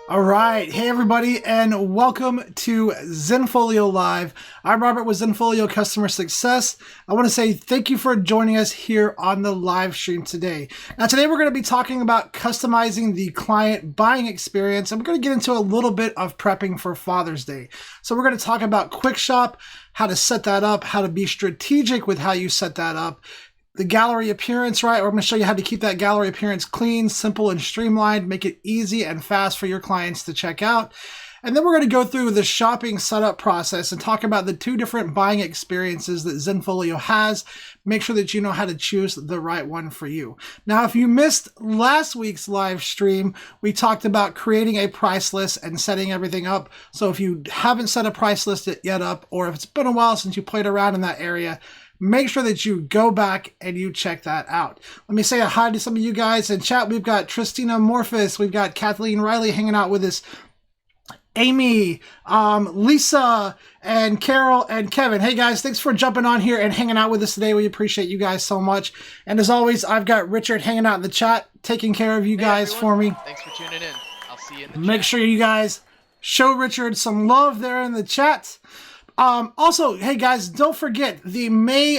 All right. Hey, everybody, and welcome to Zenfolio Live. I'm Robert with Zenfolio Customer Success. I want to say thank you for joining us here on the live stream today. Now, today we're going to be talking about customizing the client buying experience, and we're going to get into a little bit of prepping for Father's Day. So we're going to talk about Kwik Shop, how to set that up, how to be strategic with how you set that up, the gallery appearance, right? We're going to show you how to keep that gallery appearance clean, simple, and streamlined, make it easy and fast for your clients to check out. And then we're going to go through the shopping setup process and talk about the two different buying experiences that Zenfolio has. Make sure that you know how to choose the right one for you. Now, if you missed last week's live stream, we talked about creating a price list and setting everything up. So if you haven't set a price list yet up, or if it's been a while since you played around in that area, make sure that you go back and you check that out. Let me say a hi to some of you guys in chat. We've got Tristina Morphus. We've got Kathleen Riley hanging out with us. Amy, Lisa, and Carol, and Kevin. Hey guys, thanks for jumping on here and hanging out with us today. We appreciate you guys so much. And as always, I've got Richard hanging out in the chat, taking care of you guys for me. Thanks for tuning in. I'll see you in the Make chat. sure you guys show Richard some love there in the chat. Also, hey guys, don't forget the May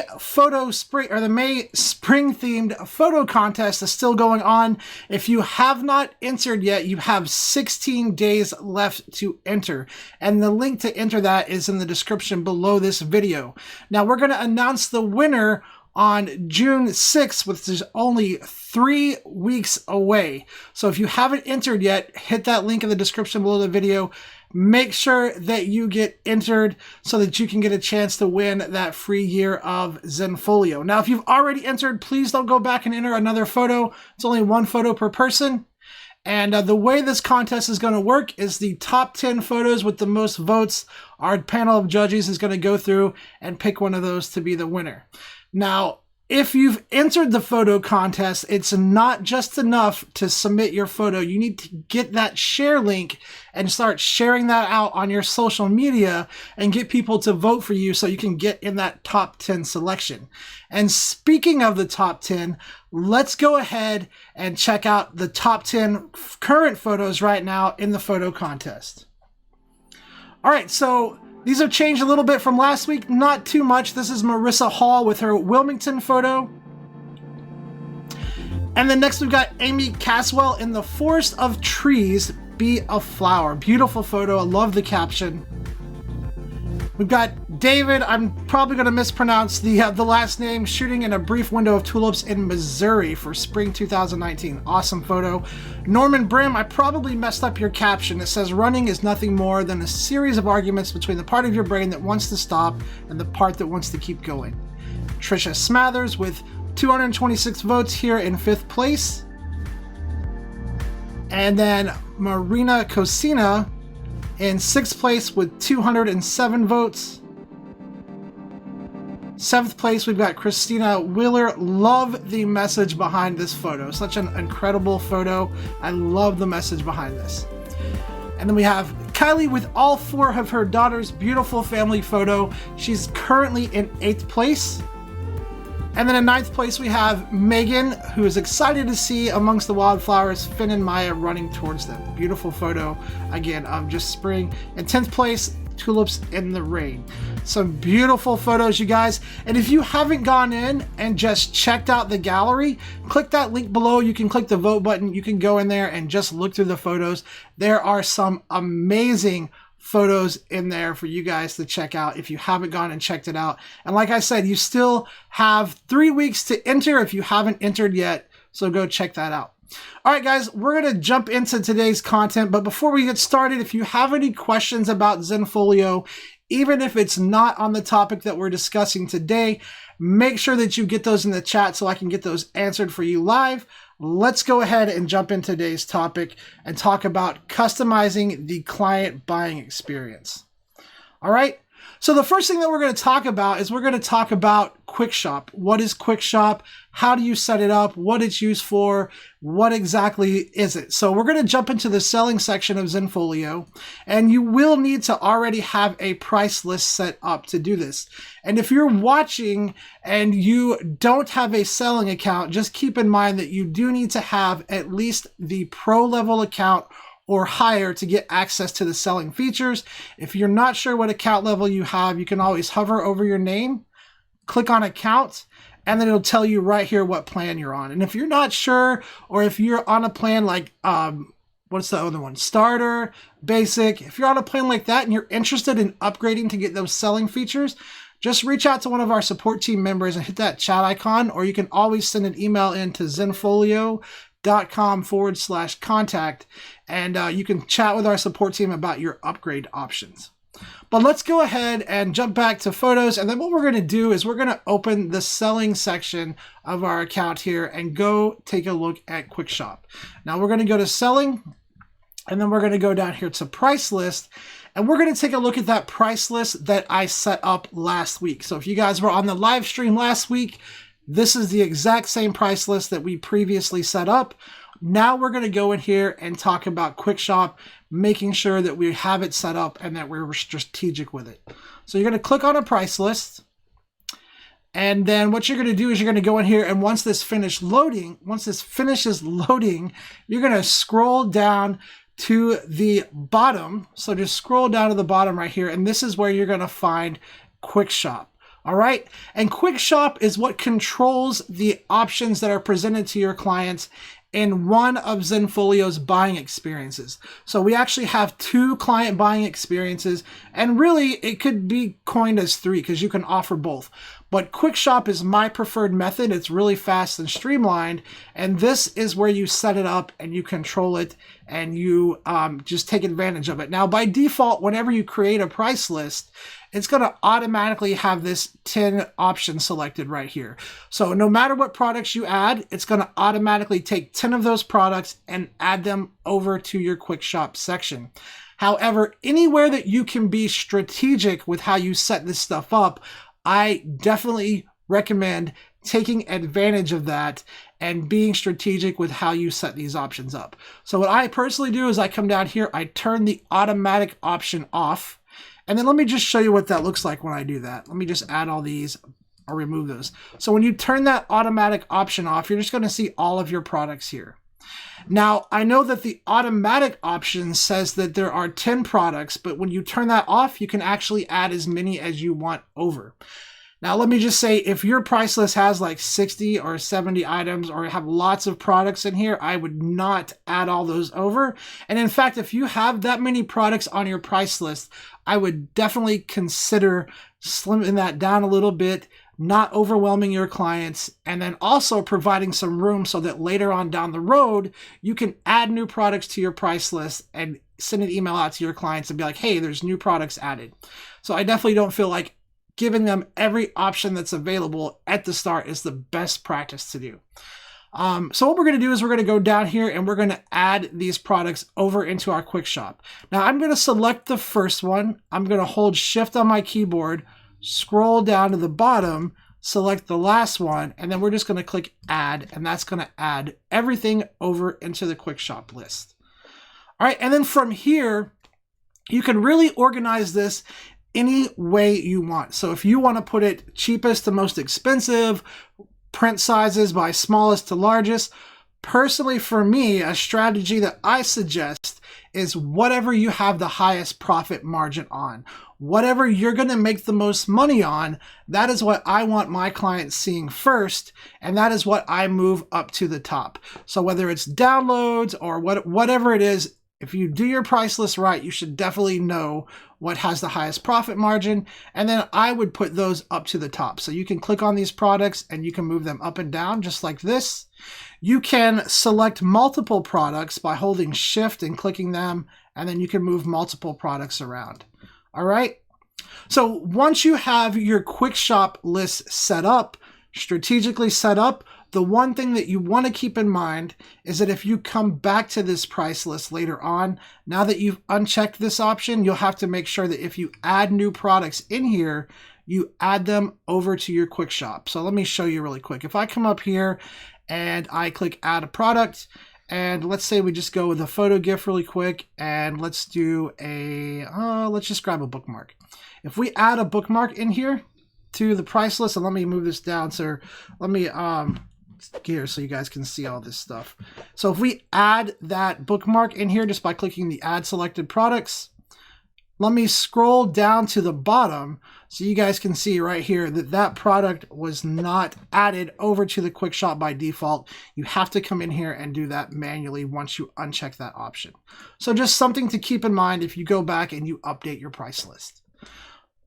spring themed photo contest is still going on. If you have not entered yet, you have 16 days left to enter. And the link to enter that is in the description below this video. Now we're going to announce the winner on June 6th, which is only 3 weeks away. So if you haven't entered yet, hit that link in the description below the video. Make sure that you get entered so that you can get a chance to win that free year of Zenfolio. Now, if you've already entered, please don't go back and enter another photo. It's only one photo per person. And the way this contest is going to work is the top 10 photos with the most votes, our panel of judges is going to go through and pick one of those to be the winner. Now, if you've entered the photo contest, it's not just enough to submit your photo. You need to get that share link and start sharing that out on your social media and get people to vote for you so you can get in that top 10 selection. And speaking of the top 10, let's go ahead and check out the top 10 current photos right now in the photo contest. All right, so these have changed a little bit from last week, not too much. This is Marissa Hall with her Wilmington photo. And then next we've got Amy Caswell in the Forest of Trees, Be a Flower. Beautiful photo, I love the caption. We've got David, I'm probably going to mispronounce the last name, shooting in a brief window of tulips in Missouri for spring 2019. Awesome photo. Norman Brim, I probably messed up your caption. It says, running is nothing more than a series of arguments between the part of your brain that wants to stop and the part that wants to keep going. Trisha Smathers with 226 votes here in 5th place. And then Marina Cosina in 6th place with 207 votes. 7th place, we've got Christina Wheeler. Love the message behind this photo. Such an incredible photo. I love the message behind this. And then we have Kylie with all 4 of her daughters. Beautiful family photo. She's currently in 8th place. And then in 9th place, we have Megan, who is excited to see amongst the wildflowers Finn and Maya running towards them. Beautiful photo, again, of just spring. In 10th place, tulips in the rain. Some beautiful photos, you guys. And if you haven't gone in and just checked out the gallery, click that link below. You can click the vote button. You can go in there and just look through the photos. There are some amazing photos in there for you guys to check out if you haven't gone and checked it out. And like I said, you still have 3 weeks to enter if you haven't entered yet, so go check that out. All right, guys, we're going to jump into today's content, but before we get started, if you have any questions about Zenfolio, even if it's not on the topic that we're discussing today, make sure that you get those in the chat so I can get those answered for you live. Let's go ahead and jump into today's topic and talk about customizing the client buying experience. All right. So the first thing that we're going to talk about is we're going to talk about Kwik Shop. What is Kwik Shop? How do you set it up? What it's used for? What exactly is it? So we're going to jump into the selling section of Zenfolio, and you will need to already have a price list set up to do this. And if you're watching and you don't have a selling account, just keep in mind that you do need to have at least the pro level account or higher to get access to the selling features. If you're not sure what account level you have, you can always hover over your name, click on account, and then it'll tell you right here what plan you're on. And if you're not sure, or if you're on a plan like, what's the other one? Starter, basic. If you're on a plan like that and you're interested in upgrading to get those selling features, just reach out to one of our support team members and hit that chat icon, or you can always send an email in to zenfolio.com/contact, and you can chat with our support team about your upgrade options. But let's go ahead and jump back to photos. And then what we're going to do is we're going to open the selling section of our account here and go take a look at Kwik Shop. Now we're going to go to selling, and then we're going to go down here to price list. And we're going to take a look at that price list that I set up last week. So if you guys were on the live stream last week, this is the exact same price list that we previously set up. Now we're going to go in here and talk about Kwik Shop, making sure that we have it set up and that we're strategic with it. So you're going to click on a price list. And then what you're going to do is you're going to go in here, and once this finishes loading, you're going to scroll down to the bottom. So just scroll down to the bottom right here, and this is where you're going to find Kwik Shop. All right. And Kwik Shop is what controls the options that are presented to your clients in one of Zenfolio's buying experiences. So we actually have 2 client buying experiences, and really it could be coined as 3 because you can offer both. But Kwik Shop is my preferred method. It's really fast and streamlined, and this is where you set it up and you control it, and you just take advantage of it. Now, by default, whenever you create a price list, it's going to automatically have this 10 option selected right here. So no matter what products you add, it's going to automatically take 10 of those products and add them over to your Kwik Shop section. However, anywhere that you can be strategic with how you set this stuff up, I definitely recommend taking advantage of that and being strategic with how you set these options up. So what I personally do is I come down here, I turn the automatic option off. And then let me just show you what that looks like when I do that. Let me just add all these or remove those. So when you turn that automatic option off, you're just going to see all of your products here. Now, I know that the automatic option says that there are 10 products, but when you turn that off, you can actually add as many as you want over. Now, let me just say, if your price list has like 60 or 70 items or have lots of products in here, I would not add all those over. And in fact, if you have that many products on your price list, I would definitely consider slimming that down a little bit, not overwhelming your clients, and then also providing some room so that later on down the road, you can add new products to your price list and send an email out to your clients and be like, hey, there's new products added. So I definitely don't feel like giving them every option that's available at the start is the best practice to do. So what we're going to do is we're going to go down here and we're going to add these products over into our Kwik Shop. Now I'm going to select the first one. I'm going to hold Shift on my keyboard, scroll down to the bottom, select the last one, and then we're just going to click Add, and that's going to add everything over into the Kwik Shop list. All right, and then from here, you can really organize this any way you want. So if you want to put it cheapest to most expensive, print sizes by smallest to largest, personally for me, a strategy that I suggest is whatever you have the highest profit margin on. Whatever you're going to make the most money on, that is what I want my clients seeing first, and that is what I move up to the top. So whether it's downloads or whatever it is, if you do your price list right, you should definitely know what has the highest profit margin, and then I would put those up to the top. So you can click on these products and you can move them up and down just like this. You can select multiple products by holding Shift and clicking them, and then you can move multiple products around. All right. So once you have your Kwik Shop list set up, strategically set up, the one thing that you want to keep in mind is that if you come back to this price list later on, now that you've unchecked this option, you'll have to make sure that if you add new products in here, you add them over to your Kwik Shop. So let me show you really quick. If I come up here and I click Add a Product, and let's say we just go with a photo GIF really quick, and let's do a, let's just grab a bookmark. If we add a bookmark in here to the price list, and let me move this down, so let me here so you guys can see all this stuff. So if we add that bookmark in here just by clicking the add selected products, let me scroll down to the bottom so you guys can see right here that that product was not added over to the Kwik Shop by default. You have to come in here and do that manually once you uncheck that option. So just something to keep in mind if you go back and you update your price list.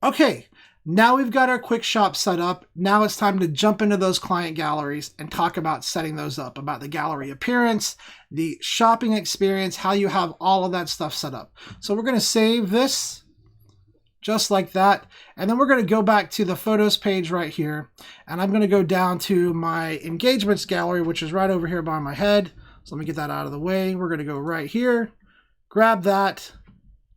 Okay, now we've got our Kwik Shop set up. Now it's time to jump into those client galleries and talk about setting those up, about the gallery appearance, the shopping experience, how you have all of that stuff set up. So we're going to save this just like that. And then we're going to go back to the photos page right here. And I'm going to go down to my engagements gallery, which is right over here by my head. So let me get that out of the way. We're going to go right here, grab that.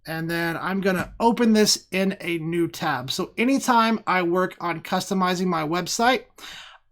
And then I'm going to open this in a new tab. So anytime I work on customizing my website,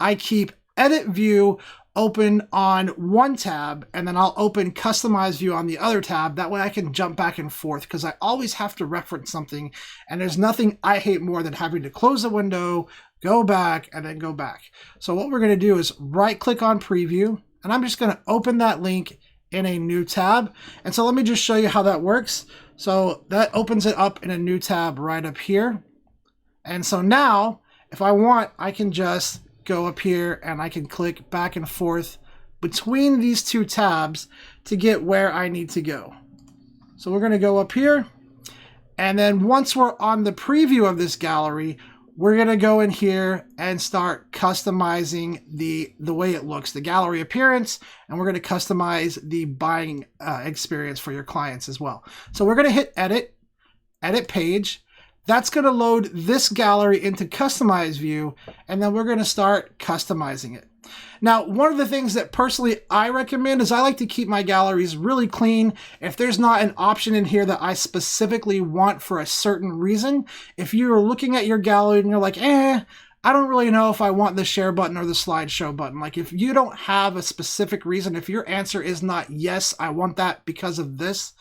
I keep Edit View open on one tab, and then I'll open Customize View on the other tab. That way I can jump back and forth because I always have to reference something. And there's nothing I hate more than having to close a window, go back, and then go back. So what we're going to do is right click on Preview, and I'm just going to open that link in a new tab. And so let me just show you how that works. So that opens it up in a new tab right up here. And so now if I want, I can just go up here and I can click back and forth between these two tabs to get where I need to go. So we're going to go up here. And then once we're on the preview of this gallery, we're going to go in here and start customizing the way it looks, the gallery appearance, and we're going to customize the buying experience for your clients as well. So we're going to hit edit page. That's going to load this gallery into Customize View, and then we're going to start customizing it. Now, one of the things that personally I recommend is I like to keep my galleries really clean. If there's not an option in here that I specifically want for a certain reason, if you're looking at your gallery and you're like, I don't really know if I want the share button or the slideshow button. Like if you don't have a specific reason, if your answer is not, yes, I want that because of this,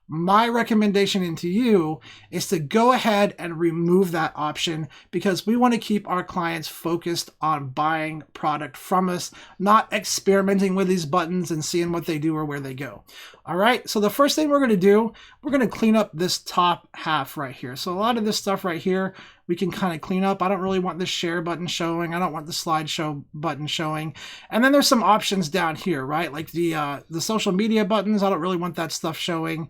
my recommendation into you is to go ahead and remove that option because we want to keep our clients focused on buying product from us, not experimenting with these buttons and seeing what they do or where they go. All right, so the first thing we're going to do, we're going to clean up this top half right here. So a lot of this stuff right here, we can kind of clean up. I don't really want the share button showing. I don't want the slideshow button showing. And then there's some options down here, right? Like the social media buttons. I don't really want that stuff showing.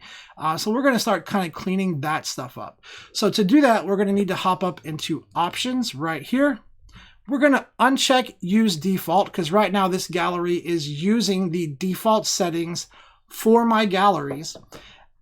So we're going to start kind of cleaning that stuff up. So to do that, we're going to need to hop up into options right here. We're going to uncheck use default because right now this gallery is using the default settings for my galleries.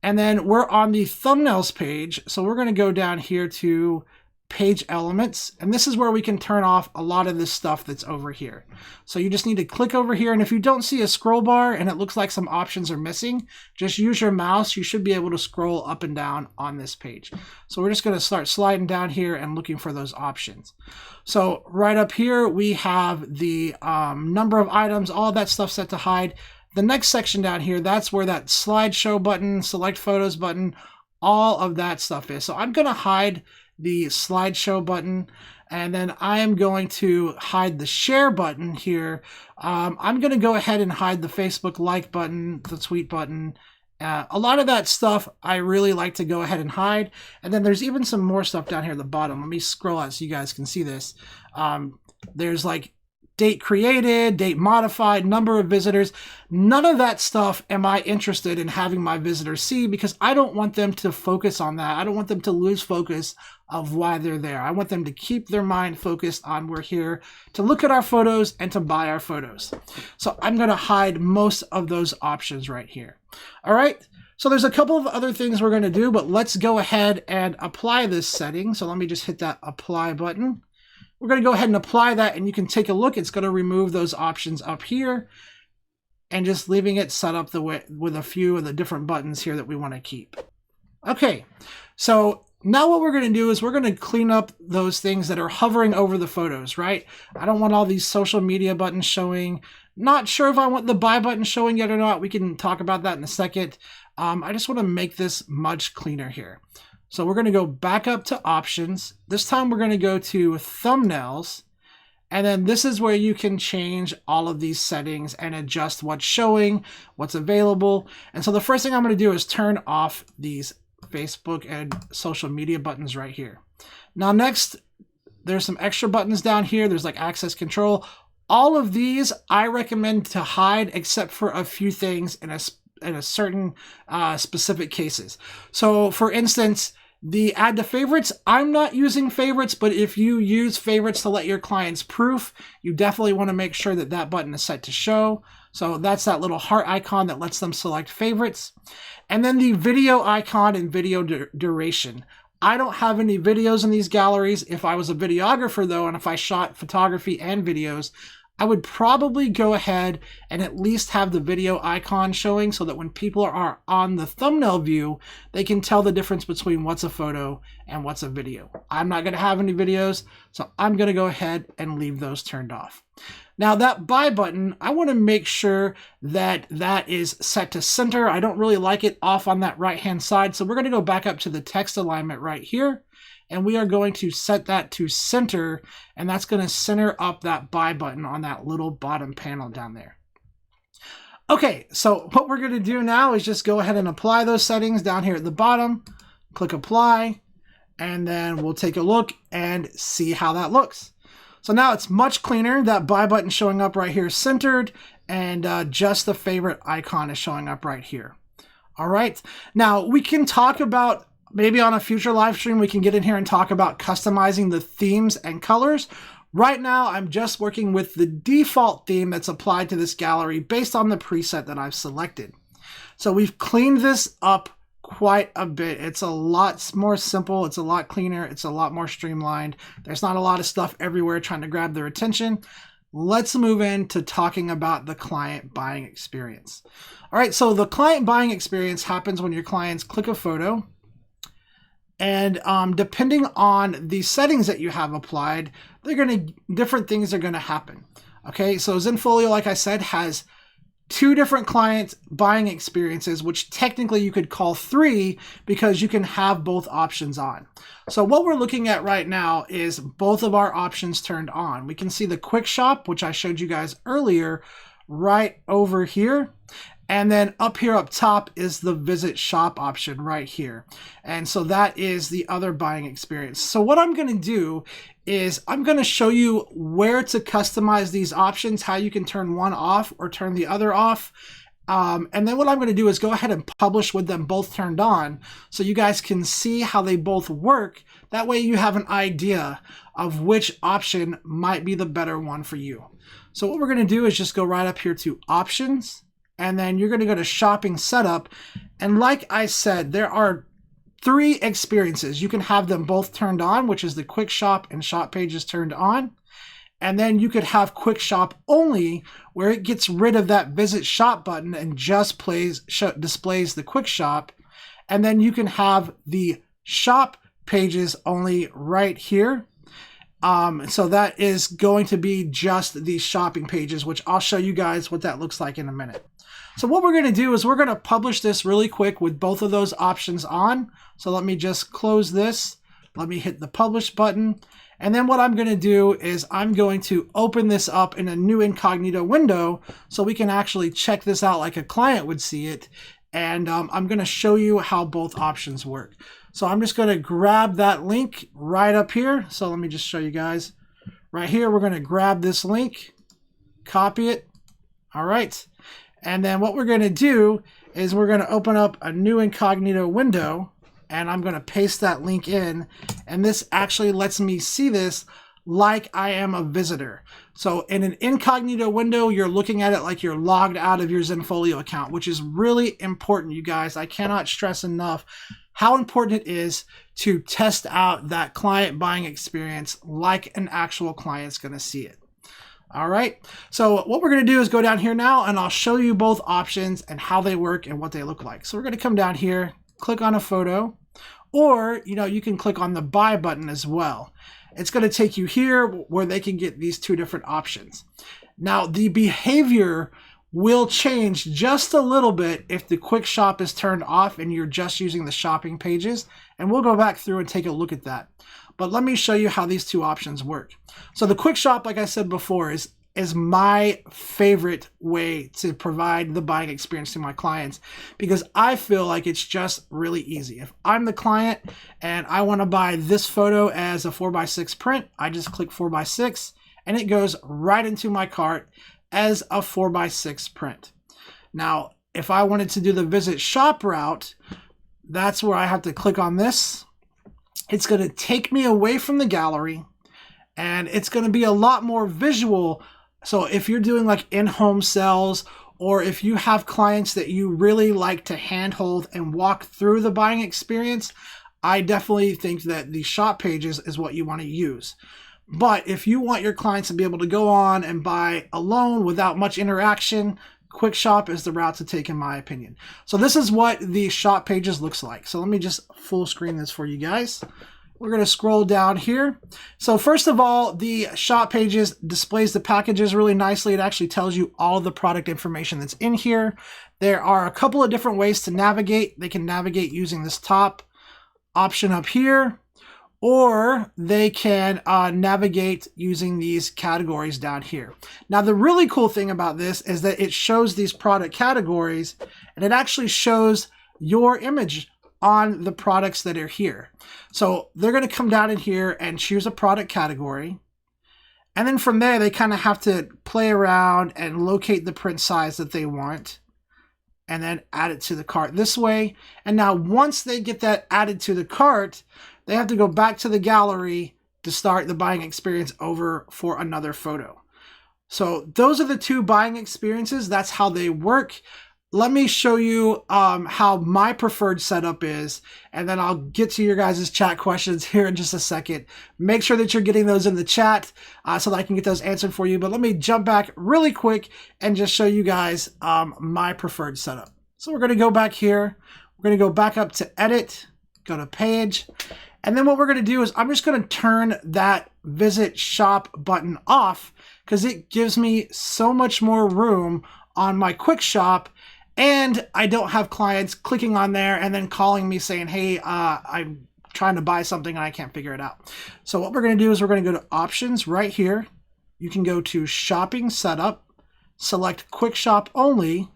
And then we're on the thumbnails page. So we're going to go down here to page elements, and this is where we can turn off a lot of this stuff that's over here. So you just need to click over here, and if you don't see a scroll bar and it looks like some options are missing, just use your mouse. You should be able to scroll up and down on this page. So we're just going to start sliding down here and looking for those options. So right up here we have the number of items, all of that stuff set to hide. The next section down here, that's where that slideshow button, select photos button, all of that stuff is. So I'm going to hide the slideshow button, and then I am going to hide the share button here. I'm going to go ahead and hide the Facebook like button, the tweet button. A lot of that stuff I really like to go ahead and hide. And then there's even some more stuff down here at the bottom. Let me scroll out so you guys can see this. There's like date created, date modified, number of visitors. None of that stuff am I interested in having my visitors see because I don't want them to focus on that. I don't want them to lose focus of why they're there. I want them to keep their mind focused on we're here to look at our photos and to buy our photos. So I'm going to hide most of those options right here. All right. So there's a couple of other things we're going to do, but let's go ahead and apply this setting. So let me just hit that apply button. We're going to go ahead and apply that, and you can take a look. It's going to remove those options up here and just leaving it set up the way with a few of the different buttons here that we want to keep. Okay, so now what we're going to do is we're going to clean up those things that are hovering over the photos, right? I don't want all these social media buttons showing. Not sure if I want the buy button showing yet or not. We can talk about that in a second. I just want to make this much cleaner here. So we're going to go back up to options. This time we're going to go to thumbnails, And then this is where you can change all of these settings and adjust what's showing, what's available. And so the first thing I'm going to do is turn off these Facebook and social media buttons right here. Now next, there's some extra buttons down here. There's like access control. All of these I recommend to hide except for a few things in a certain specific cases. So for instance, the add to favorites, I'm not using favorites, but if you use favorites to let your clients proof, you definitely want to make sure that that button is set to show. So that's that little heart icon that lets them select favorites. And then the video icon and video duration. I don't have any videos in these galleries. If I was a videographer though, and if I shot photography and videos, I would probably go ahead and at least have the video icon showing so that when people are on the thumbnail view, they can tell the difference between what's a photo and what's a video. I'm not going to have any videos, so I'm going to go ahead and leave those turned off. Now that buy button, I want to make sure that that is set to center. I don't really like it off on that right-hand side, so we're going to go back up to the text alignment right here. And we are going to set that to center, and that's going to center up that buy button on that little bottom panel down there. Okay, so what we're going to do now is just go ahead and apply those settings down here at the bottom. Click apply, and then we'll take a look and see how that looks. So now it's much cleaner. That buy button showing up right here is centered, and just the favorite icon is showing up right here. All right, now we can talk about, maybe on a future live stream, we can get in here and talk about customizing the themes and colors. Right now, I'm just working with the default theme that's applied to this gallery based on the preset that I've selected. So we've cleaned this up quite a bit. It's a lot more simple. It's a lot cleaner. It's a lot more streamlined. There's not a lot of stuff everywhere trying to grab their attention. Let's move into talking about the client buying experience. All right, so the client buying experience happens when your clients click a photo. And depending on the settings that you have applied, different things are going to happen. Okay, so Zenfolio, like I said, has two different client buying experiences, which technically you could call three because you can have both options on. So what we're looking at right now is both of our options turned on. We can see the Kwik Shop, which I showed you guys earlier, right over here. And then up here up top is the visit shop option right here. And so that is the other buying experience. So what I'm going to do is I'm going to show you where to customize these options, how you can turn one off or turn the other off. And then what I'm going to do is go ahead and publish with them both turned on so you guys can see how they both work. That way you have an idea of which option might be the better one for you. So what we're going to do is just go right up here to options. And then you're going to go to shopping setup. And like I said, there are three experiences. You can have them both turned on, which is the Kwik Shop and shop pages turned on. And then you could have Kwik Shop only, where it gets rid of that visit shop button and just displays the Kwik Shop. And then you can have the shop pages only right here. So that is going to be just the shopping pages, which I'll show you guys what that looks like in a minute. So what we're going to do is we're going to publish this really quick with both of those options on. So let me just close this. Let me hit the publish button. And then what I'm going to do is I'm going to open this up in a new incognito window so we can actually check this out like a client would see it. And I'm going to show you how both options work. So I'm just going to grab that link right up here. So let me just show you guys. Right here, we're going to grab this link, copy it. All right. And then what we're going to do is we're going to open up a new incognito window, and I'm going to paste that link in. And this actually lets me see this like I am a visitor. So in an incognito window, you're looking at it like you're logged out of your Zenfolio account, which is really important, you guys. I cannot stress enough how important it is to test out that client buying experience like an actual client's going to see it. All right, so what we're going to do is go down here now, and I'll show you both options and how they work and what they look like. So we're going to come down here, click on a photo, or you can click on the buy button as well. It's going to take you here where they can get these two different options. Now, the behavior will change just a little bit if the Kwik Shop is turned off and you're just using the shopping pages. And we'll go back through and take a look at that. But let me show you how these two options work. So the Kwik Shop, like I said before, is my favorite way to provide the buying experience to my clients, because I feel like it's just really easy. If I'm the client and I want to buy this photo as a 4x6 print, I just click 4x6 and it goes right into my cart as a 4x6 print. Now, if I wanted to do the visit shop route, that's where I have to click on this. It's going to take me away from the gallery and it's going to be a lot more visual. So if you're doing like in-home sales, or if you have clients that you really like to handhold and walk through the buying experience, I definitely think that the shop pages is what you want to use. But if you want your clients to be able to go on and buy alone without much interaction, Kwik Shop is the route to take, in my opinion. So this is what the shop pages looks like. So let me just full screen this for you guys. We're going to scroll down here. So first of all, the shop pages displays the packages really nicely. It actually tells you all the product information that's in here. There are a couple of different ways to navigate. They can navigate using this top option up here, or they can navigate using these categories down here. Now, the really cool thing about this is that it shows these product categories, and it actually shows your image on the products that are here. So they're going to come down in here and choose a product category. And then from there, they kind of have to play around and locate the print size that they want, and then add it to the cart this way. And now once they get that added to the cart, they have to go back to the gallery to start the buying experience over for another photo. So those are the two buying experiences. That's how they work. Let me show you how my preferred setup is, and then I'll get to your guys' chat questions here in just a second. Make sure that you're getting those in the chat so that I can get those answered for you. But let me jump back really quick and just show you guys my preferred setup. So we're going to go back here. We're going to go back up to edit, go to page. And then what we're going to do is I'm just going to turn that visit shop button off, because it gives me so much more room on my Kwik Shop. And I don't have clients clicking on there and then calling me saying, hey, I'm trying to buy something and I can't figure it out. So what we're going to do is we're going to go to options right here. You can go to shopping setup, select Kwik Shop only.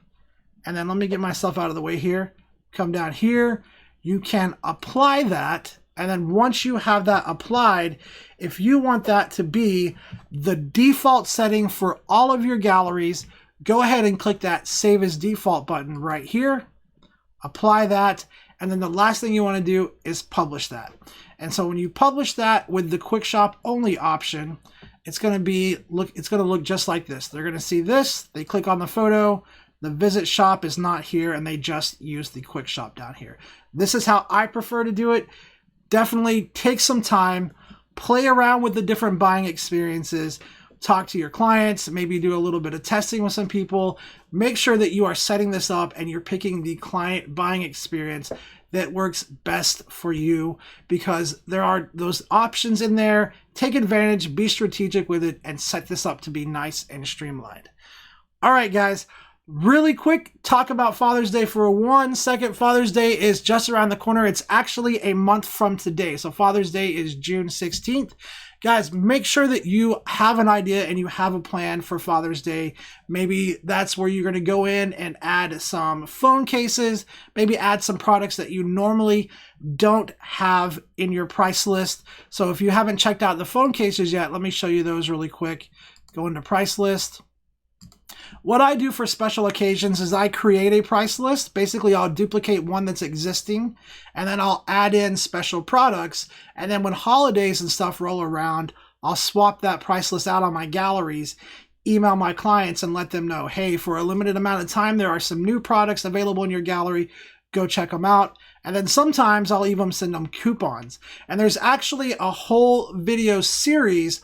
And then let me get myself out of the way here. Come down here. You can apply that. And then once you have that applied, if you want that to be the default setting for all of your galleries, go ahead and click that Save as Default button right here. Apply that. And then the last thing you want to do is publish that. And so when you publish that with the Kwik Shop only option, it's going to look just like this. They're going to see this. They click on the photo. The visit shop is not here, and they just use the Kwik Shop down here. This is how I prefer to do it. Definitely take some time, play around with the different buying experiences, talk to your clients, maybe do a little bit of testing with some people. Make sure that you are setting this up and you're picking the client buying experience that works best for you, because there are those options in there. Take advantage, be strategic with it, and set this up to be nice and streamlined. All right, guys. Really quick, talk about Father's Day for 1 second. Father's Day is just around the corner. It's actually a month from today. So Father's Day is June 16th. Guys, make sure that you have an idea and you have a plan for Father's Day. Maybe that's where you're going to go in and add some phone cases, maybe add some products that you normally don't have in your price list. So if you haven't checked out the phone cases yet, let me show you those really quick. Go into price list. What I do for special occasions is I create a price list. Basically, I'll duplicate one that's existing, and then I'll add in special products. And then when holidays and stuff roll around, I'll swap that price list out on my galleries, email my clients and let them know, hey, for a limited amount of time, there are some new products available in your gallery. Go check them out. And then sometimes I'll even send them coupons. And there's actually a whole video series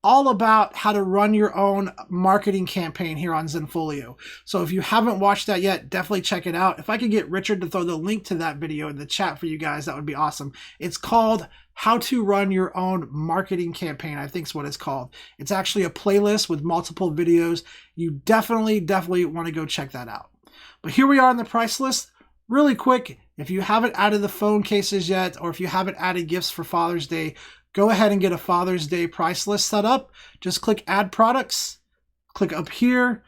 all about how to run your own marketing campaign here on Zenfolio. So if you haven't watched that yet, definitely check it out. If I could get Richard to throw the link to that video in the chat for you guys, that would be awesome. It's called How to Run Your Own Marketing Campaign, I think is what it's called. It's actually a playlist with multiple videos. You definitely want to go check that out. But here we are on the price list. Really quick, if you haven't added the phone cases yet, or if you haven't added gifts for Father's Day, go ahead and get a Father's Day price list set up. Just click Add Products, click up here,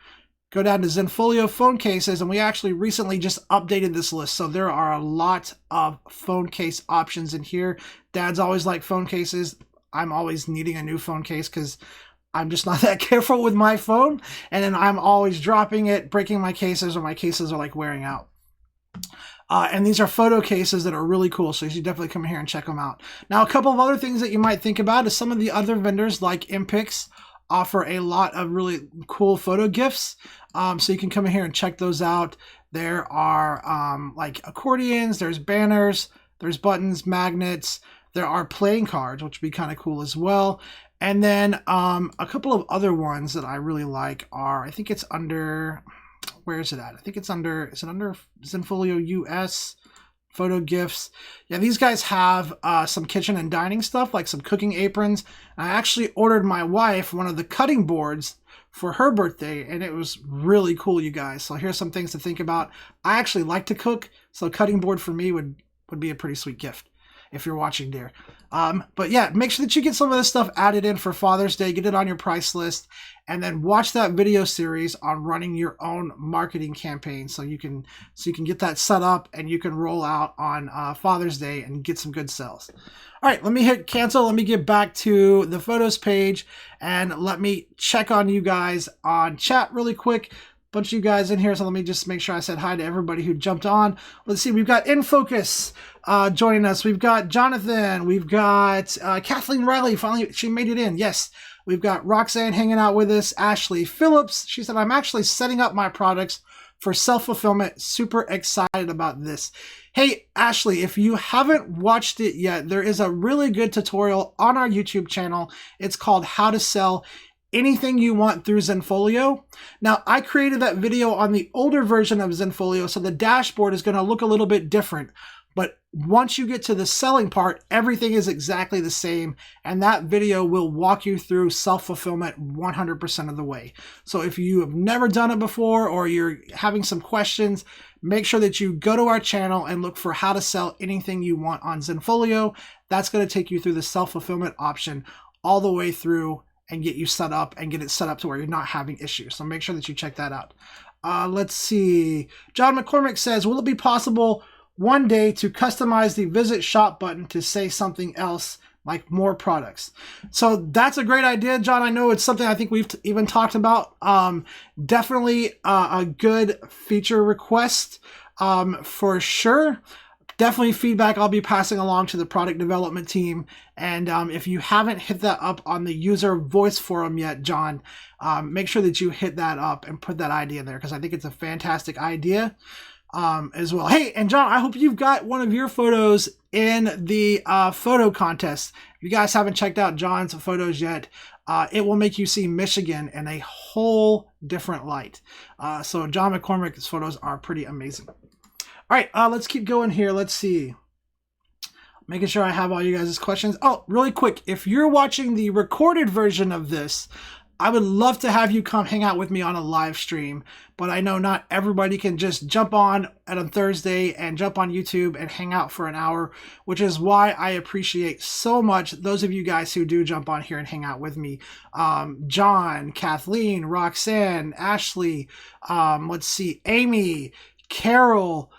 go down to Zenfolio phone cases, and we actually recently just updated this list. So there are a lot of phone case options in here. Dads always like phone cases. I'm always needing a new phone case because I'm just not that careful with my phone. And then I'm always dropping it, breaking my cases, or my cases are like wearing out. And these are photo cases that are really cool, so you should definitely come here and check them out. Now, a couple of other things that you might think about is some of the other vendors like Impix offer a lot of really cool photo gifts. So you can come in here and check those out. There are like accordions, there's banners, there's buttons, magnets, there are playing cards, which would be kind of cool as well. And then a couple of other ones that I really like are, I think it's under... Where is it at? I think it's under, is it under Zenfolio US photo gifts? Yeah, these guys have some kitchen and dining stuff, like some cooking aprons. I actually ordered my wife one of the cutting boards for her birthday, and it was really cool, you guys. So here's some things to think about. I actually like to cook, so a cutting board for me would be a pretty sweet gift if you're watching, dear. But yeah, make sure that you get some of this stuff added in for Father's Day, get it on your price list, and then watch that video series on running your own marketing campaign so you can get that set up and you can roll out on Father's Day and get some good sales. All right, let me hit cancel. Let me get back to the photos page and let me check on you guys on chat really quick. Bunch of you guys in here, so let me just make sure I said hi to everybody who jumped on. Let's see, we've got In Focus joining us. We've got Jonathan. We've got Kathleen Riley. Finally, she made it in. Yes. We've got Roxanne hanging out with us. Ashley Phillips. She said, I'm actually setting up my products for self-fulfillment. Super excited about this. Hey, Ashley, if you haven't watched it yet, there is a really good tutorial on our YouTube channel. It's called How to Sell Anything You Want Through Zenfolio. Now, I created that video on the older version of Zenfolio, so the dashboard is going to look a little bit different. But once you get to the selling part, everything is exactly the same, and that video will walk you through self-fulfillment 100% of the way. So if you have never done it before or you're having some questions, make sure that you go to our channel and look for How to Sell Anything You Want on Zenfolio. That's going to take you through the self-fulfillment option all the way through and get you set up and get it set up to where you're not having issues. So make sure that you check that out. Let's see. John McCormick says, will it be possible one day to customize the visit shop button to say something else like more products? So that's a great idea, John. I know it's something I think we've even talked about. Definitely a good feature request for sure. Definitely feedback I'll be passing along to the product development team. And if you haven't hit that up on the user voice forum yet, John, make sure that you hit that up and put that idea in there, because I think it's a fantastic idea as well. Hey, and John, I hope you've got one of your photos in the photo contest. If you guys haven't checked out John's photos yet, it will make you see Michigan in a whole different light. So John McCormick's photos are pretty amazing. All right, let's keep going here. Let's see. Making sure I have all you guys' questions. Oh, really quick, if you're watching the recorded version of this, I would love to have you come hang out with me on a live stream, but I know not everybody can just jump on a Thursday and jump on YouTube and hang out for an hour, which is why I appreciate so much those of you guys who do jump on here and hang out with me. John, Kathleen, Roxanne, Ashley, let's see, Amy, Carol,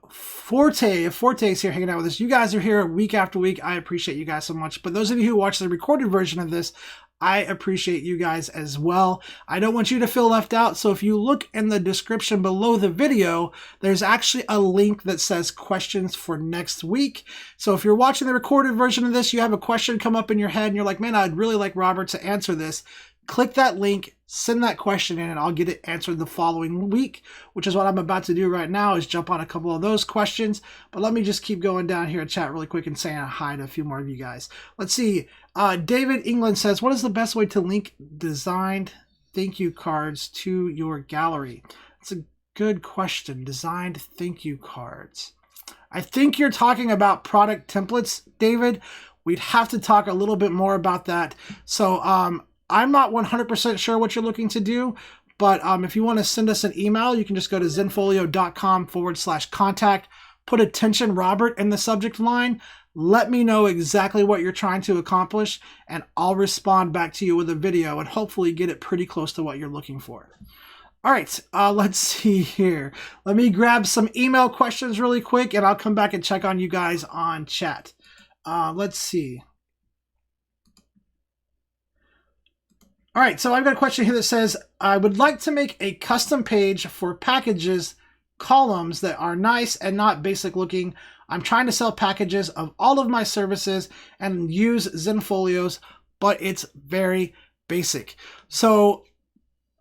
Forte's here hanging out with us. You guys are here week after week. I appreciate you guys so much. But those of you who watch the recorded version of this, I appreciate you guys as well. I don't want you to feel left out. So if you look in the description below the video, there's actually a link that says questions for next week. So if you're watching the recorded version of this, you have a question come up in your head and you're like, man, I'd really like Robert to answer this. Click that link, send that question in and I'll get it answered the following week, which is what I'm about to do right now, is jump on a couple of those questions. But let me just keep going down here in chat really quick and saying hi to a few more of you guys. Let's see. David England says, what is the best way to link designed thank you cards to your gallery? It's a good question. Designed thank you cards. I think you're talking about product templates, David. We'd have to talk a little bit more about that. So I'm not 100% sure what you're looking to do, but if you want to send us an email, you can just go to zenfolio.com/contact, put attention Robert in the subject line. Let me know exactly what you're trying to accomplish, and I'll respond back to you with a video and hopefully get it pretty close to what you're looking for. All right, let's see here. Let me grab some email questions really quick, and I'll come back and check on you guys on chat. Let's see. All right, so I've got a question here that says, I would like to make a custom page for packages columns that are nice and not basic looking. I'm trying to sell packages of all of my services and use Zenfolios, but it's very basic. So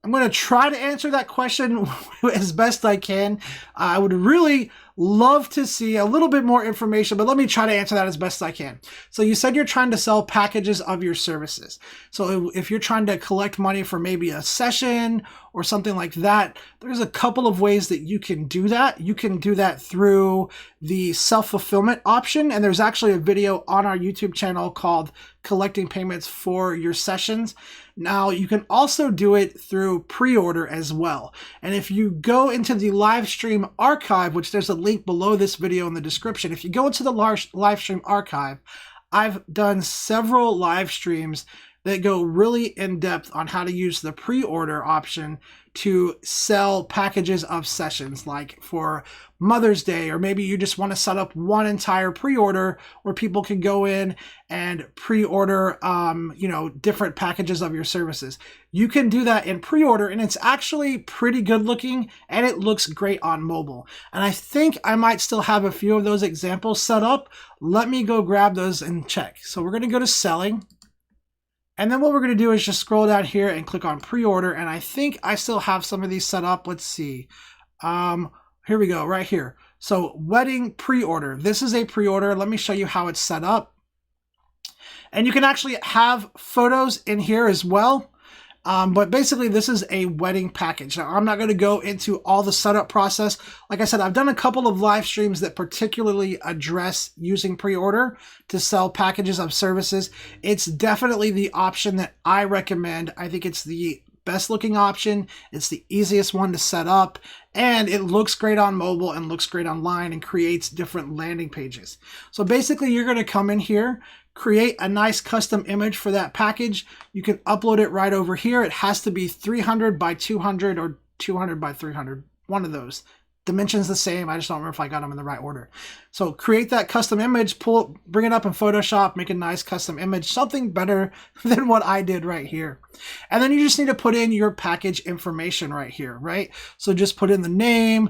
I'm going to try to answer that question as best I can. I would really love to see a little bit more information, but let me try to answer that as best I can. So you said you're trying to sell packages of your services. So if you're trying to collect money for maybe a session or something like that, there's a couple of ways that you can do that. You can do that through the self-fulfillment option, and there's actually a video on our YouTube channel called Collecting Payments for Your Sessions. Now, you can also do it through pre-order as well. And if you go into the live stream archive, which there's a link below this video in the description, if you go into the live stream archive, I've done several live streams that go really in depth on how to use the pre-order option to sell packages of sessions, like for Mother's Day, or maybe you just want to set up one entire pre-order where people can go in and pre-order, different packages of your services. You can do that in pre-order, and it's actually pretty good looking, and it looks great on mobile. And I think I might still have a few of those examples set up. Let me go grab those and check. So we're going to go to selling. And then what we're going to do is just scroll down here and click on pre-order. And I think I still have some of these set up. Let's see. Here we go, right here. So wedding pre-order. This is a pre-order. Let me show you how it's set up. And you can actually have photos in here as well. But basically, this is a wedding package. Now, I'm not going to go into all the setup process. Like I said, I've done a couple of live streams that particularly address using pre-order to sell packages of services. It's definitely the option that I recommend. I think it's the best looking option. It's the easiest one to set up, and it looks great on mobile and looks great online and creates different landing pages. So basically, you're going to come in here, create a nice custom image for that package. You can upload it right over here. It has to be 300 by 200 or 200 by 300, one of those. Dimensions the same. I just don't remember if I got them in the right order. So create that custom image, bring it up in Photoshop, make a nice custom image, something better than what I did right here. And then you just need to put in your package information right here, right? So just put in the name,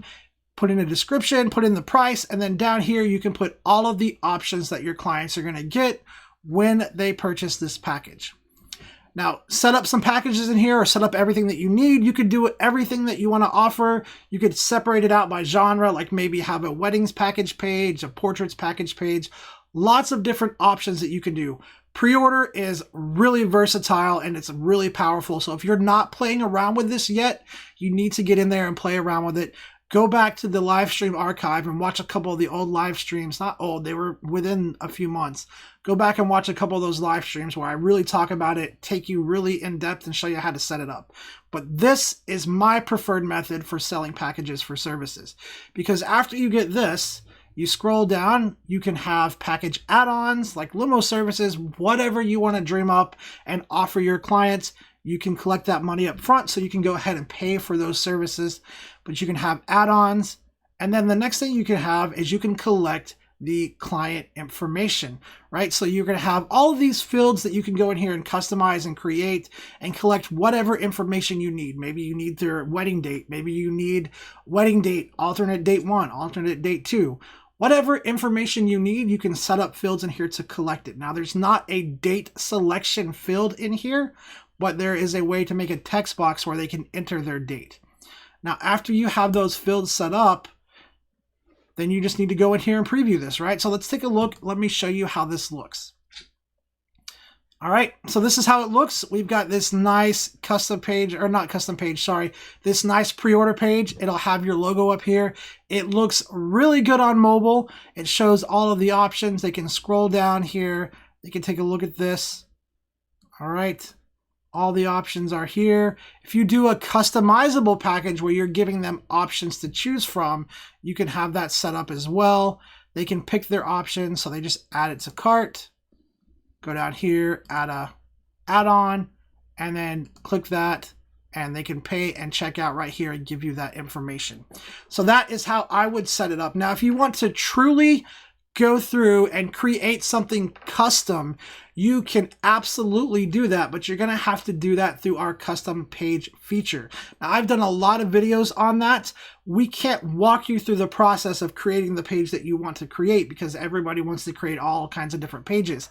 put in a description, put in the price, and then down here you can put all of the options that your clients are going to get when they purchase this package. Now, set up some packages in here or set up everything that you need. You could do everything that you want to offer. You could separate it out by genre, like maybe have a weddings package page, a portraits package page, lots of different options that you can do. Pre-order is really versatile and it's really powerful. So if you're not playing around with this yet, you need to get in there and play around with it. Go back to the live stream archive and watch a couple of the old live streams. Not old, they were within a few months. Go back and watch a couple of those live streams where I really talk about it, take you really in depth and show you how to set it up. But this is my preferred method for selling packages for services. Because after you get this, you scroll down, you can have package add-ons like limo services, whatever you want to dream up and offer your clients. You can collect that money up front so you can go ahead and pay for those services, but you can have add-ons. And then the next thing you can have is you can collect the client information, right? So you're going to have all of these fields that you can go in here and customize and create and collect whatever information you need. Maybe you need their wedding date. Maybe you need wedding date, alternate date 1, alternate date 2. Whatever information you need, you can set up fields in here to collect it. Now, there's not a date selection field in here, but there is a way to make a text box where they can enter their date. Now, after you have those fields set up, then you just need to go in here and preview this, right? So let's take a look. Let me show you how this looks. All right, so this is how it looks. We've got this nice custom page, or not custom page, sorry, this nice pre-order page. It'll have your logo up here. It looks really good on mobile. It shows all of the options. They can scroll down here. They can take a look at this. All right, all the options are here. If you do a customizable package where you're giving them options to choose from, you can have that set up as well. They can pick their options, so they just add it to cart. Go down here, add a add-on, and then click that, and they can pay and check out right here and give you that information. So that is how I would set it up. Now, if you want to truly go through and create something custom, you can absolutely do that, but you're gonna have to do that through our custom page feature. Now, I've done a lot of videos on that. We can't walk you through the process of creating the page that you want to create because everybody wants to create all kinds of different pages.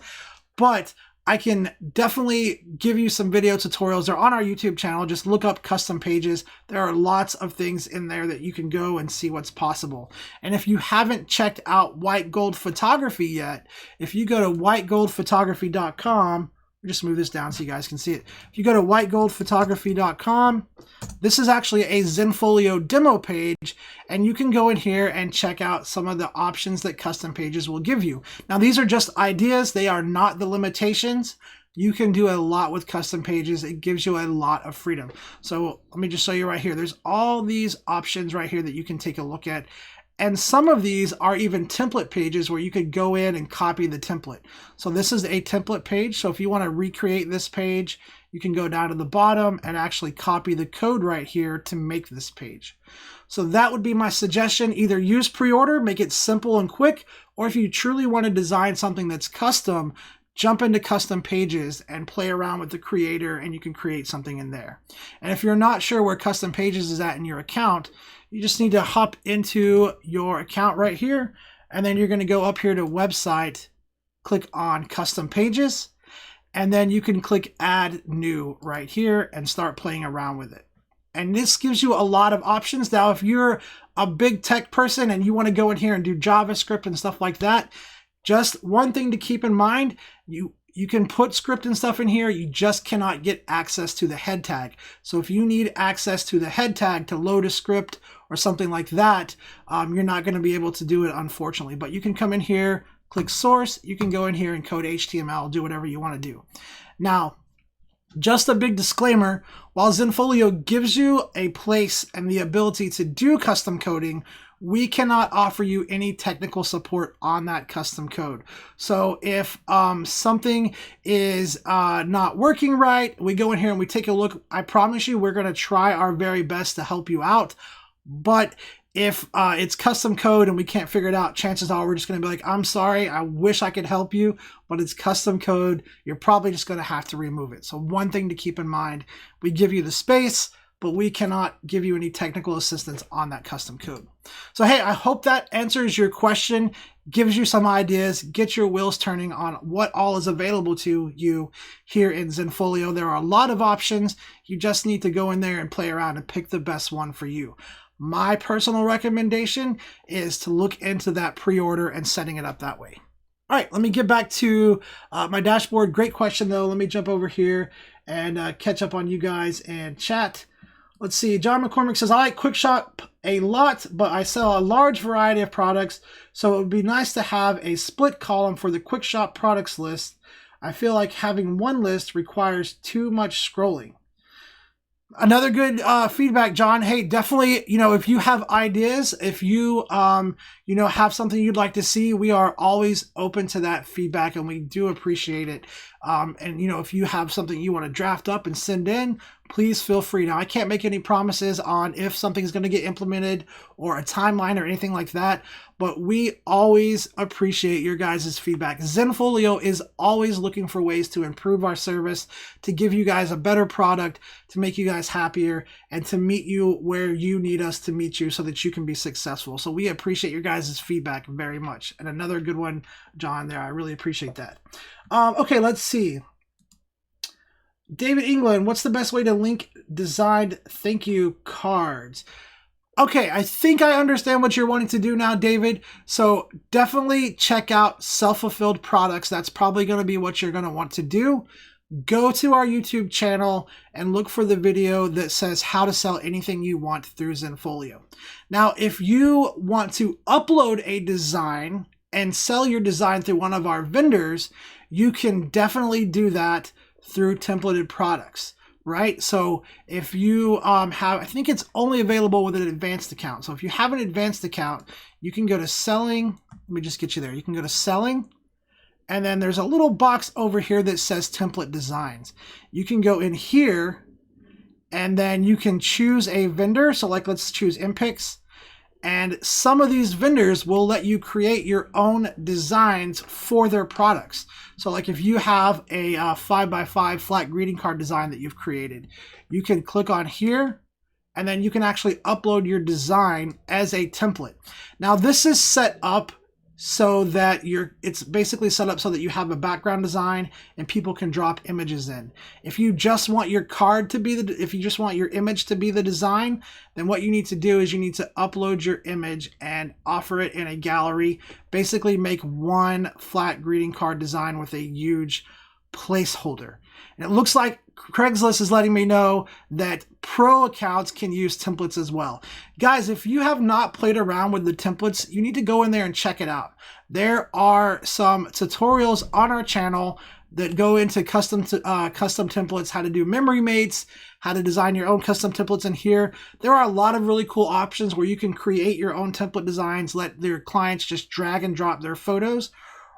But I can definitely give you some video tutorials. They're on our YouTube channel. Just look up custom pages. There are lots of things in there that you can go and see what's possible. And if you haven't checked out White Gold Photography yet, if you go to whitegoldphotography.com, just move this down so you guys can see it. If you go to whitegoldphotography.com, this is actually a Zenfolio demo page, and you can go in here and check out some of the options that custom pages will give you. Now, these are just ideas. They are not the limitations. You can do a lot with custom pages. It gives you a lot of freedom. So let me just show you right here. There's all these options right here that you can take a look at. And some of these are even template pages where you could go in and copy the template. So this is a template page. So if you want to recreate this page, you can go down to the bottom and actually copy the code right here to make this page. So that would be my suggestion. Either use pre-order, make it simple and quick, or if you truly want to design something that's custom, jump into custom pages and play around with the creator, and you can create something in there. And if you're not sure where custom pages is at in your account, you just need to hop into your account right here, and then you're going to go up here to website, click on custom pages, and then you can click add new right here and start playing around with it. And this gives you a lot of options. Now, if you're a big tech person and you want to go in here and do JavaScript and stuff like that, just one thing to keep in mind, you can put script and stuff in here, you just cannot get access to the head tag. So if you need access to the head tag to load a script or something like that, you're not going to be able to do it, unfortunately. But you can come in here, click source, you can go in here and code HTML, do whatever you want to do. Now, just a big disclaimer, while Zenfolio gives you a place and the ability to do custom coding, we cannot offer you any technical support on that custom code. So if something is not working right, we go in here and we take a look. I promise you, we're going to try our very best to help you out. But if it's custom code and we can't figure it out, chances are we're just going to be like, I'm sorry, I wish I could help you, but it's custom code. You're probably just going to have to remove it. So one thing to keep in mind, we give you the space, but we cannot give you any technical assistance on that custom code. So hey, I hope that answers your question, gives you some ideas, get your wheels turning on what all is available to you here in Zenfolio. There are a lot of options. You just need to go in there and play around and pick the best one for you. My personal recommendation is to look into that pre-order and setting it up that way. All right, let me get back to my dashboard. Great question though. Let me jump over here and catch up on you guys and chat. Let's see, John McCormick says, I like Kwik Shop a lot, but I sell a large variety of products, so it would be nice to have a split column for the Kwik Shop products list. I feel like having one list requires too much scrolling. Another good feedback, John. Hey, definitely, if you have ideas, if you, have something you'd like to see, we are always open to that feedback and we do appreciate it. And, if you have something you want to draft up and send in, please feel free. Now, I can't make any promises on if something's going to get implemented or a timeline or anything like that, but we always appreciate your guys' feedback. Zenfolio is always looking for ways to improve our service, to give you guys a better product, to make you guys happier, and to meet you where you need us to meet you so that you can be successful. So we appreciate your guys' feedback very much. And another good one, John, there. I really appreciate that. Okay, let's see. David England, what's the best way to link designed thank you cards? Okay, I think I understand what you're wanting to do now, David. So definitely check out Self-Fulfilled Products. That's probably going to be what you're going to want to do. Go to our YouTube channel and look for the video that says how to sell anything you want through Zenfolio. Now, if you want to upload a design and sell your design through one of our vendors, you can definitely do that through templated products, right? So if you have, I think it's only available with an advanced account. So if you have an advanced account, you can go to selling. Let me just get you there. You can go to selling. And then there's a little box over here that says template designs. You can go in here and then you can choose a vendor. So like, let's choose Impix. And some of these vendors will let you create your own designs for their products. So like if you have a 5x5 flat greeting card design that you've created, you can click on here and then you can actually upload your design as a template. Now this is set up so that it's basically set up so that you have a background design and people can drop images in. If you just want your card to be if you just want your image to be the design, then what you need to do is you need to upload your image and offer it in a gallery. Basically make one flat greeting card design with a huge placeholder. And it looks like Craigslist is letting me know that pro accounts can use templates as well. Guys, if you have not played around with the templates, you need to go in there and check it out. There are some tutorials on our channel that go into custom templates, how to do memory mates, how to design your own custom templates in here. There are a lot of really cool options where you can create your own template designs, let their clients just drag and drop their photos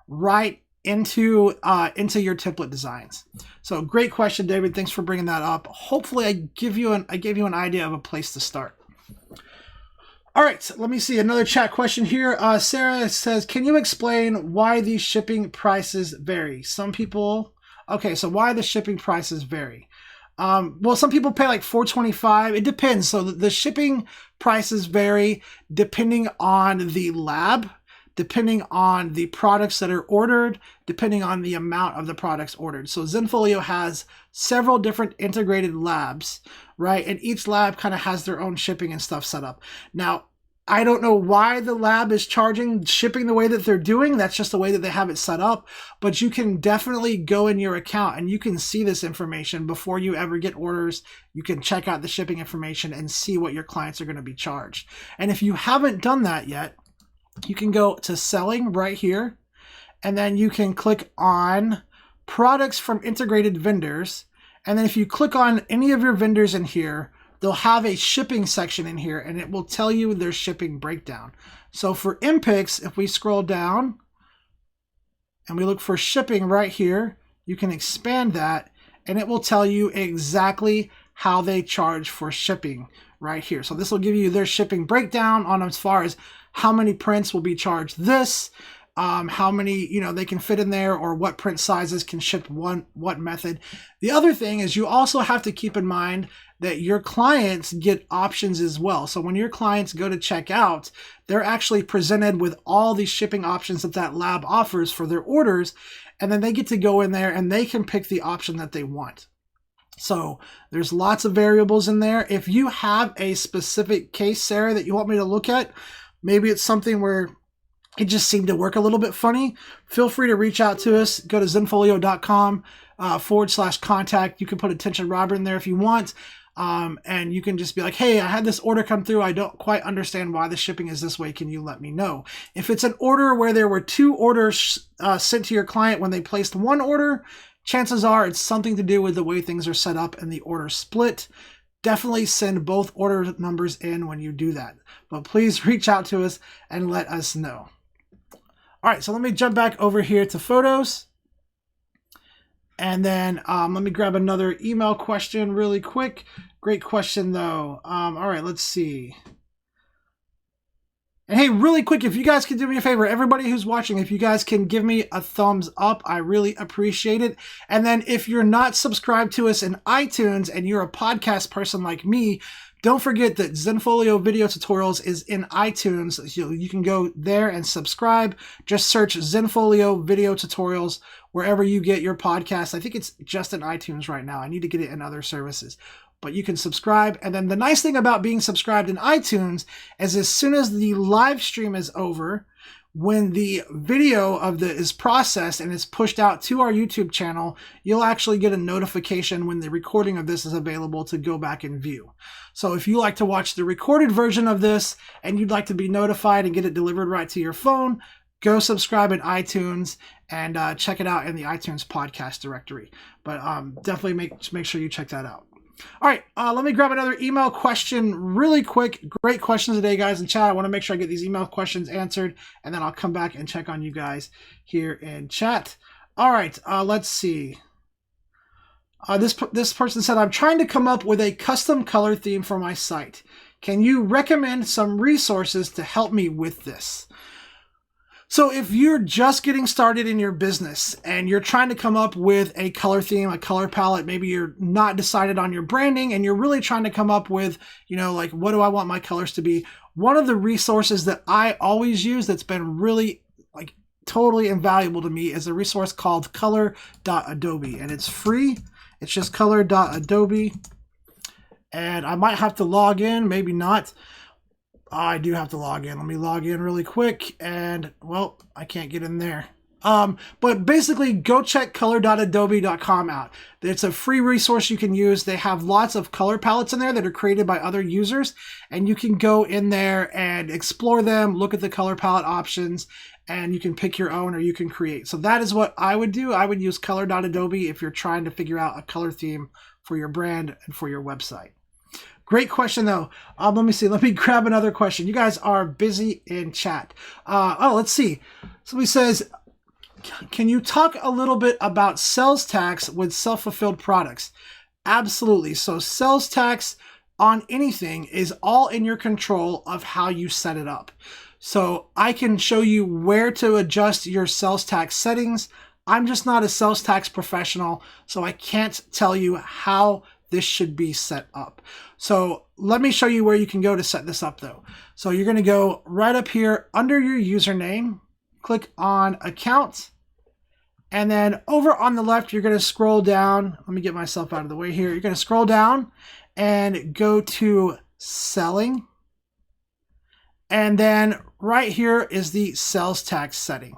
right into your template designs. So great question, David. Thanks for bringing that up. Hopefully I gave you an idea of a place to start. All right, so let me see another chat question here. Sarah says, can you explain why these shipping prices vary? Some people, okay, so why the shipping prices vary? Well, some people pay like $4.25. It depends. So the shipping prices vary depending on the lab, depending on the products that are ordered, depending on the amount of the products ordered. So Zenfolio has several different integrated labs, right? And each lab kind of has their own shipping and stuff set up. Now, I don't know why the lab is charging shipping the way that they're doing. That's just the way that they have it set up. But you can definitely go in your account and you can see this information before you ever get orders. You can check out the shipping information and see what your clients are going to be charged. And if you haven't done that yet, you can go to selling right here, and then you can click on products from integrated vendors. And then if you click on any of your vendors in here, they'll have a shipping section in here and it will tell you their shipping breakdown. So for Impix, if we scroll down and we look for shipping right here, you can expand that and it will tell you exactly how they charge for shipping right here. So this will give you their shipping breakdown on as far as how many prints will be charged this, how many they can fit in there, or what print sizes can ship what method. The other thing is you also have to keep in mind that your clients get options as well. So when your clients go to check out, they're actually presented with all these shipping options that lab offers for their orders, and then they get to go in there and they can pick the option that they want. So there's lots of variables in there. If you have a specific case, Sarah, that you want me to look at, maybe it's something where it just seemed to work a little bit funny, feel free to reach out to us. Go to zenfolio.com/contact. You can put attention Robert in there if you want. And you can just be like, hey, I had this order come through. I don't quite understand why the shipping is this way. Can you let me know? If it's an order where there were 2 orders sent to your client when they placed one order, chances are it's something to do with the way things are set up and the order split. Definitely send both order numbers in when you do that. But please reach out to us and let us know. All right, so let me jump back over here to photos. And then let me grab another email question really quick. Great question, though. All right, let's see. And hey, really quick, if you guys could do me a favor, everybody who's watching, if you guys can give me a thumbs up, I really appreciate it. And then if you're not subscribed to us in iTunes and you're a podcast person like me, Don't forget that Zenfolio Video Tutorials is in iTunes. So you can go there and subscribe. Just search Zenfolio Video Tutorials wherever you get your podcast. I think it's just in iTunes right now. I need to get it in other services. But you can subscribe. And then the nice thing about being subscribed in iTunes is as soon as the live stream is over, when the video of is processed and is pushed out to our YouTube channel, you'll actually get a notification when the recording of this is available to go back and view. So if you like to watch the recorded version of this and you'd like to be notified and get it delivered right to your phone, go subscribe in iTunes and check it out in the iTunes podcast directory. But definitely make sure you check that out. All right, let me grab another email question really quick. Great questions today, guys, in chat. I want to make sure I get these email questions answered, and then I'll come back and check on you guys here in chat. All right, let's see. This person said, I'm trying to come up with a custom color theme for my site. Can you recommend some resources to help me with this? So if you're just getting started in your business and you're trying to come up with a color theme, a color palette, maybe you're not decided on your branding and you're really trying to come up with, like, what do I want my colors to be? One of the resources that I always use that's been really totally invaluable to me is a resource called color.adobe, and it's free. It's just color.adobe, and I might have to log in, maybe not. I do have to log in. Let me log in really quick. And, well, I can't get in there. But basically, go check color.adobe.com out. It's a free resource you can use. They have lots of color palettes in there that are created by other users. And you can go in there and explore them, look at the color palette options, and you can pick your own or you can create. So that is what I would do. I would use color.adobe if you're trying to figure out a color theme for your brand and for your website. Great question, though. Let me see. Let me grab another question. You guys are busy in chat. Let's see. Somebody says, can you talk a little bit about sales tax with self-fulfilled products? Absolutely. So sales tax on anything is all in your control of how you set it up. So I can show you where to adjust your sales tax settings. I'm just not a sales tax professional, so I can't tell you how this should be set up. So let me show you where you can go to set this up, though. So you're going to go right up here under your username, click on account, and then over on the left, you're going to scroll down. Let me get myself out of the way here. You're going to scroll down and go to selling. And then right here is the sales tax setting.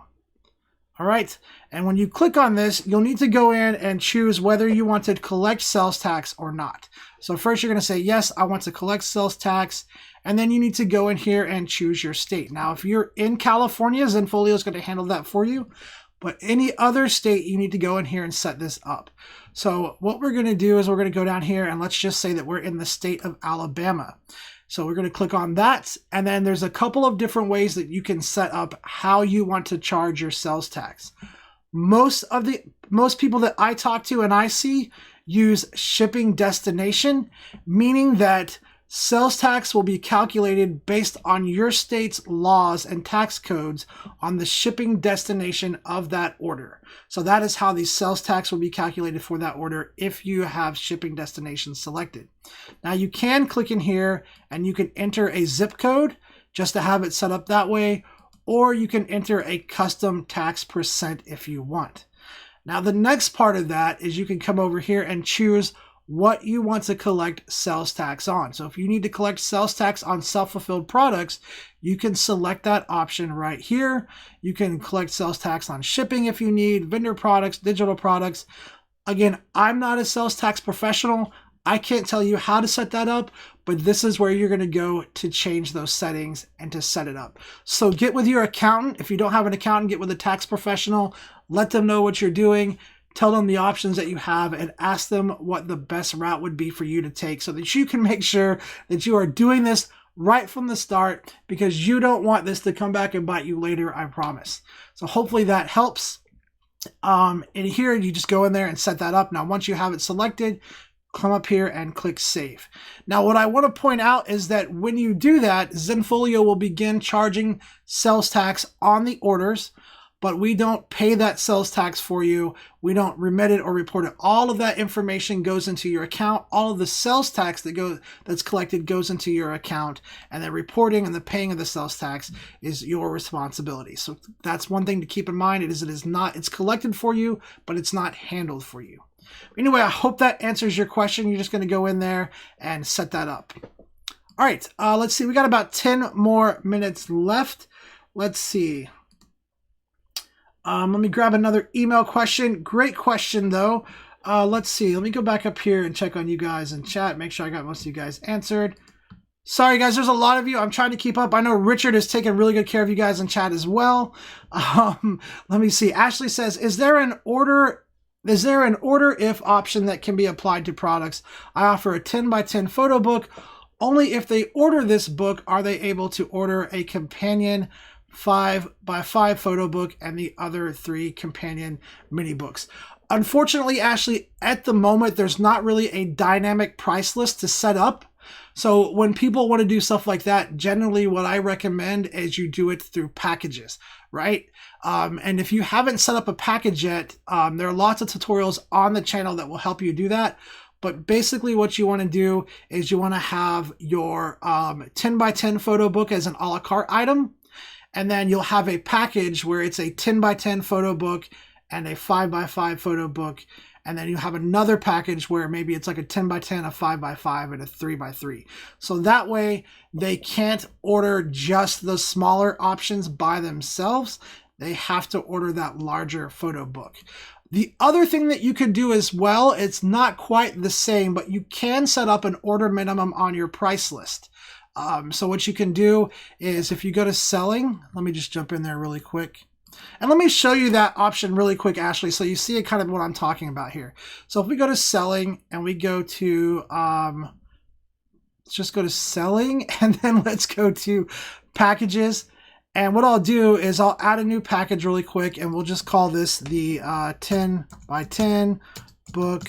All right. And when you click on this, you'll need to go in and choose whether you want to collect sales tax or not. So first you're going to say, yes, I want to collect sales tax. And then you need to go in here and choose your state. Now, if you're in California, Zenfolio is going to handle that for you. But any other state, you need to go in here and set this up. So what we're going to do is we're going to go down here and let's just say that we're in the state of Alabama. So we're going to click on that. And then there's a couple of different ways that you can set up how you want to charge your sales tax. Most people that I talk to and I see use shipping destination, meaning that sales tax will be calculated based on your state's laws and tax codes on the shipping destination of that order. So that is how the sales tax will be calculated for that order if you have shipping destination selected. Now you can click in here and you can enter a zip code just to have it set up that way, or you can enter a custom tax percent if you want. Now the next part of that is you can come over here and choose what you want to collect sales tax on. So if you need to collect sales tax on self-fulfilled products, you can select that option right here. You can collect sales tax on shipping if you need, vendor products, digital products. Again, I'm not a sales tax professional. I can't tell you how to set that up, but this is where you're going to go to change those settings and to set it up. So get with your accountant. If you don't have an accountant, get with a tax professional. Let them know what you're doing. Tell them the options that you have and ask them what the best route would be for you to take so that you can make sure that you are doing this right from the start, because you don't want this to come back and bite you later, I promise. So hopefully that helps. And here you just go in there and set that up. Now, once you have it selected, come up here and click Save. Now, what I want to point out is that when you do that, Zenfolio will begin charging sales tax on the orders. but we don't pay that sales tax for you. We don't remit it or report it. All of that information goes into your account. All of the sales tax that's collected goes into your account, and the reporting and the paying of the sales tax is your responsibility. So that's one thing to keep in mind. It's collected for you, but it's not handled for you. Anyway, I hope that answers your question. You're just going to go in there and set that up. All right, let's see. We got about 10 more minutes left. Let's see. Let me grab another email question. Great question, though. Let's see. Let me go back up here and check on you guys in chat. Make sure I got most of you guys answered. Sorry, guys. There's a lot of you. I'm trying to keep up. I know Richard is taking really good care of you guys in chat as well. Let me see. Ashley says, is there an order if option that can be applied to products? I offer a 10 by 10 photo book. Only if they order this book are they able to order a companion 5 by 5 photo book and the other 3 companion mini books. Unfortunately, Ashley, at the moment, there's not really a dynamic price list to set up. So when people want to do stuff like that, generally what I recommend is you do it through packages, right? And if you haven't set up a package yet, there are lots of tutorials on the channel that will help you do that. But basically what you want to do is you want to have your 10 by 10 photo book as an a la carte item. And then you'll have a package where it's a 10 by 10 photo book and a 5 by 5 photo book. And then you have another package where maybe it's like a 10 by 10, a 5 by 5, and a 3 by 3. So that way they can't order just the smaller options by themselves. They have to order that larger photo book. The other thing that you could do as well, it's not quite the same, but you can set up an order minimum on your price list. So what you can do is if you go to selling, let me just jump in there really quick. And let me show you that option really quick, Ashley, so you see kind of what I'm talking about here. So if we go to selling and we go to, let's just go to selling and then let's go to packages. And what I'll do is I'll add a new package really quick and we'll just call this the 10 by 10 book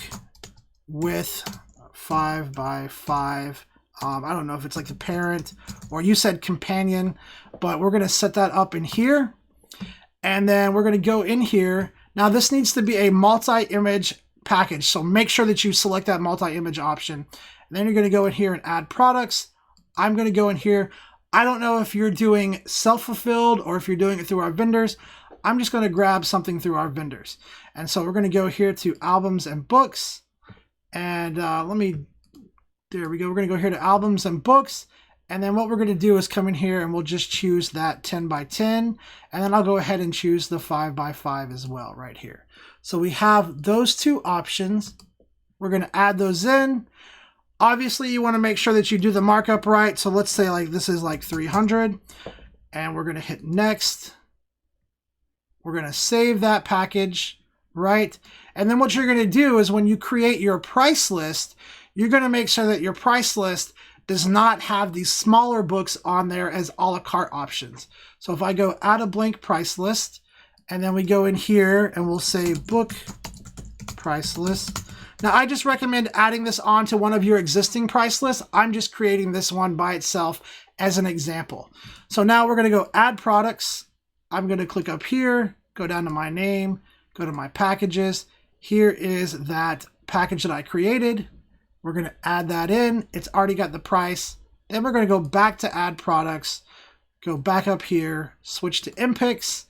with 5 by 5. I don't know if it's like the parent or you said companion, but we're going to set that up in here. And then we're going to go in here. Now this needs to be a multi-image package. So make sure that you select that multi-image option. And then you're going to go in here and add products. I'm going to go in here. I don't know if you're doing self-fulfilled or if you're doing it through our vendors. I'm just going to grab something through our vendors. And so we're going to go here to albums and books. And there we go. We're going to go here to albums and books. And then what we're going to do is come in here and we'll just choose that 10 by 10. And then I'll go ahead and choose the 5 by 5 as well right here. So we have those two options. We're going to add those in. Obviously, you want to make sure that you do the markup right. So let's say like this is like 300. And we're going to hit next. We're going to save that package, right? And then what you're going to do is when you create your price list, you're going to make sure that your price list does not have these smaller books on there as a la carte options. So if I go add a blank price list, and then we go in here and we'll say book price list. Now I just recommend adding this onto one of your existing price lists. I'm just creating this one by itself as an example. So now we're going to go add products. I'm going to click up here, go down to my name, go to my packages. Here is that package that I created. We're going to add that in. It's already got the price. Then we're going to go back to add products, go back up here, switch to MPix,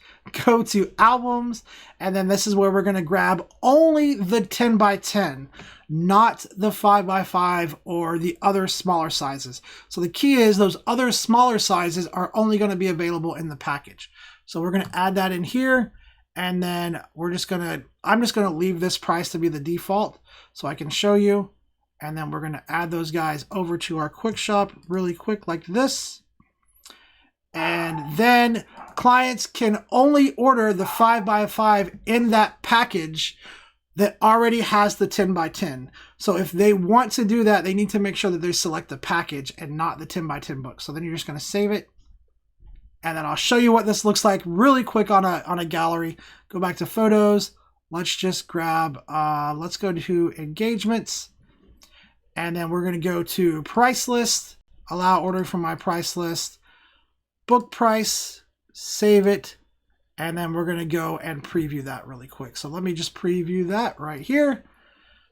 go to albums, and then this is where we're going to grab only the 10 by 10, not the 5 by 5 or the other smaller sizes. So the key is those other smaller sizes are only going to be available in the package. So we're going to add that in here, and then I'm just going to leave this price to be the default so I can show you. And then we're going to add those guys over to our Kwik Shop really quick like this. And then clients can only order the 5 by 5 in that package that already has the 10 by 10. So if they want to do that, they need to make sure that they select the package and not the 10 by 10 book. So then you're just going to save it. And then I'll show you what this looks like really quick on a gallery. Go back to photos. Let's just grab, let's go to engagements. And then we're going to go to price list, allow order from my price list, book price, save it, And then we're going to go and preview that really quick. So let me just preview that right here.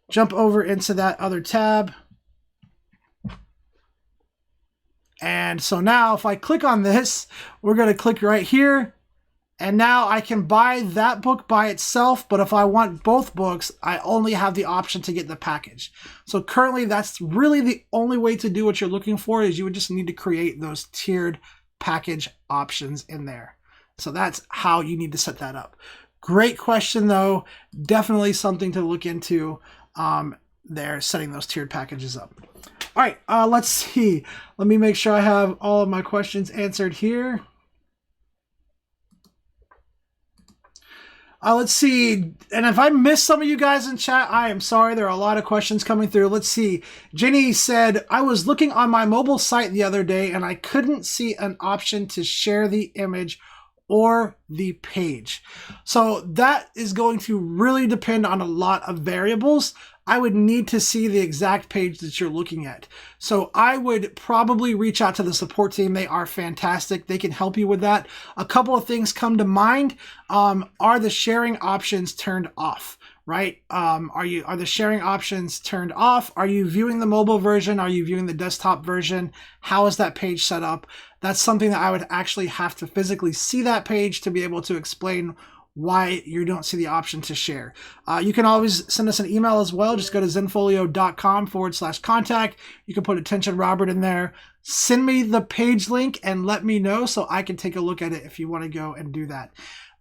Jump over into that other tab. And so now if I click on this, we're going to click right here. And now I can buy that book by itself, but if I want both books, I only have the option to get the package. So currently that's really the only way to do what you're looking for, is you would just need to create those tiered package options in there. So that's how you need to set that up. Great question though. Definitely something to look into there, setting those tiered packages up. All right, let's see. Let me make sure I have all of my questions answered here. Let's see, and if I missed some of you guys in chat, I am sorry. There are a lot of questions coming through. Let's see. Jenny said, I was looking on my mobile site the other day and I couldn't see an option to share the image or the page. So that is going to really depend on a lot of variables. I would need to see the exact page that you're looking at. So I would probably reach out to the support team. They are fantastic. They can help you with that. A couple of things come to mind. Are the sharing options turned off? Right? Are the sharing options turned off? Are you viewing the mobile version? Are you viewing the desktop version? How is that page set up? That's something that I would actually have to physically see that page to be able to explain why you don't see the option to share. You can always send us an email as well. Just go to zenfolio.com/contact. You can put attention Robert in there. Send me the page link and let me know so I can take a look at it if you want to go and do that.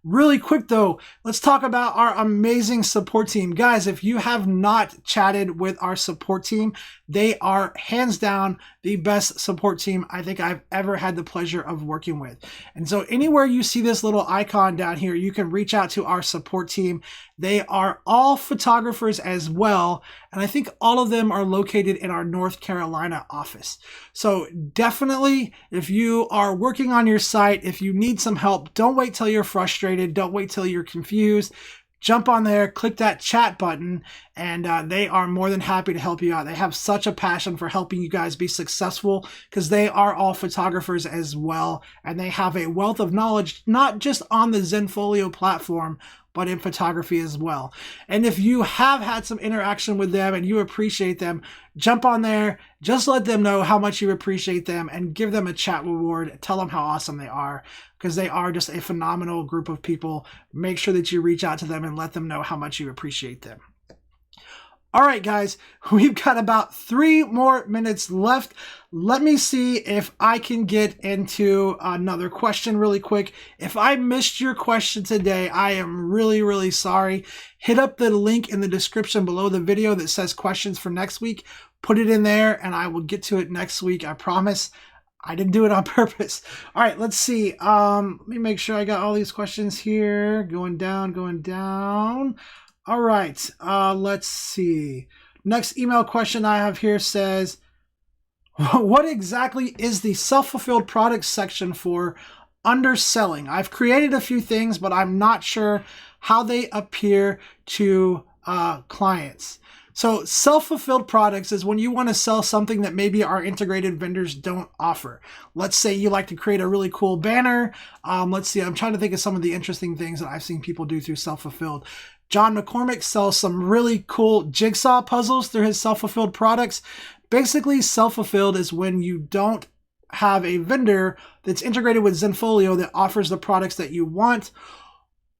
Really quick though, let's talk about our amazing support team. Guys, if you have not chatted with our support team, they are hands down the best support team I think I've ever had the pleasure of working with. And so anywhere you see this little icon down here, you can reach out to our support team. They are all photographers as well. And I think all of them are located in our North Carolina office. So definitely, if you are working on your site, if you need some help, don't wait till you're frustrated. Don't wait till you're confused. Jump on there, click that chat button, and they are more than happy to help you out. They have such a passion for helping you guys be successful because they are all photographers as well, and they have a wealth of knowledge, not just on the Zenfolio platform, but in photography as well. And if you have had some interaction with them and you appreciate them, jump on there, just let them know how much you appreciate them and give them a chat reward. Tell them how awesome they are, because they are just a phenomenal group of people. Make sure that you reach out to them and let them know how much you appreciate them. All right, guys, we've got about 3 more minutes left. Let me see if I can get into another question really quick. If I missed your question today, I am really, really sorry. Hit up the link in the description below the video that says questions for next week. Put it in there and I will get to it next week. I promise. I didn't do it on purpose. All right, let's see. Let me make sure I got all these questions here. Going down, going down. All right, let's see. Next email question I have here says, what exactly is the self-fulfilled products section for underselling? I've created a few things, but I'm not sure how they appear to clients. So self-fulfilled products is when you want to sell something that maybe our integrated vendors don't offer. Let's say you like to create a really cool banner. Let's see, I'm trying to think of some of the interesting things that I've seen people do through self-fulfilled. John McCormick sells some really cool jigsaw puzzles through his self-fulfilled products. Basically, self-fulfilled is when you don't have a vendor that's integrated with Zenfolio that offers the products that you want,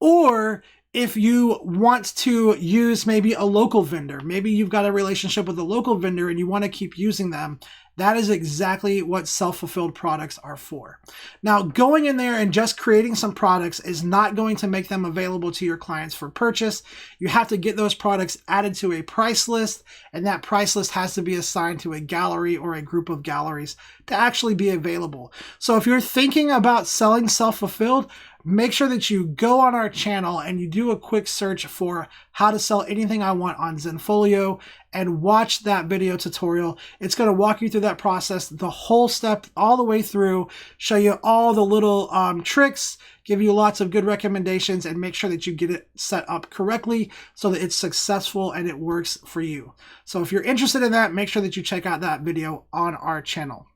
or if you want to use maybe a local vendor, maybe you've got a relationship with a local vendor and you want to keep using them, that is exactly what self-fulfilled products are for. Now, going in there and just creating some products is not going to make them available to your clients for purchase. You have to get those products added to a price list, and that price list has to be assigned to a gallery or a group of galleries to actually be available. So if you're thinking about selling self-fulfilled, make sure that you go on our channel and you do a quick search for how to sell anything I want on Zenfolio and watch that video tutorial. It's going to walk you through that process, the whole step all the way through, show you all the little tricks, give you lots of good recommendations, and make sure that you get it set up correctly so that it's successful and it works for you. So if you're interested in that, make sure that you check out that video on our channel.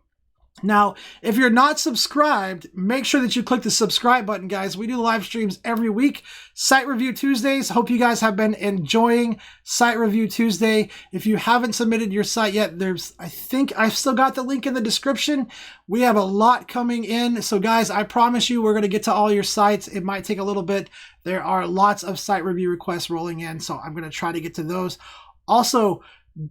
Now, if you're not subscribed, make sure that you click the subscribe button, guys. We do live streams every week. Site Review Tuesdays. Hope you guys have been enjoying Site Review Tuesday. If you haven't submitted your site yet, I think I've still got the link in the description. We have a lot coming in. So guys, I promise you we're going to get to all your sites. It might take a little bit. There are lots of site review requests rolling in, so I'm going to try to get to those. Also,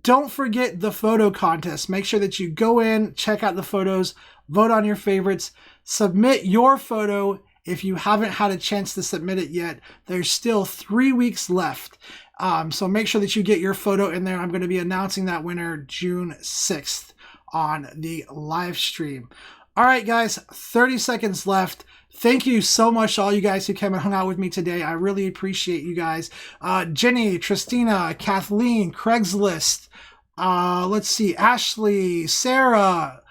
don't forget the photo contest. Make sure that you go in, check out the photos, vote on your favorites, submit your photo. If you haven't had a chance to submit it yet, there's still 3 weeks left. So make sure that you get your photo in there. I'm going to be announcing that winner June 6th on the live stream. All right, guys, 30 seconds left. Thank you so much to all you guys who came and hung out with me today. I really appreciate you guys. Jenny, Tristina, Kathleen, Craigslist, let's see, Ashley, Sarah,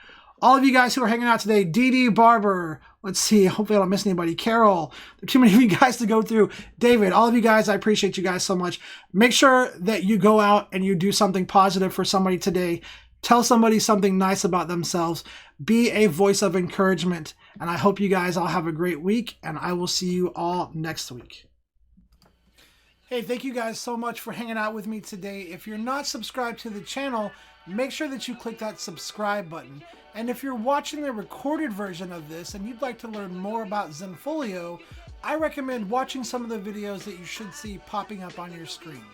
all of you guys who are hanging out today, Dee Dee, Barber, let's see, hopefully I don't miss anybody, Carol, there are too many of you guys to go through, David, all of you guys, I appreciate you guys so much. Make sure that you go out and you do something positive for somebody today. Tell somebody something nice about themselves. Be a voice of encouragement. And I hope you guys all have a great week, and I will see you all next week. Hey, thank you guys so much for hanging out with me today. If you're not subscribed to the channel, make sure that you click that subscribe button. And if you're watching the recorded version of this and you'd like to learn more about Zenfolio, I recommend watching some of the videos that you should see popping up on your screen.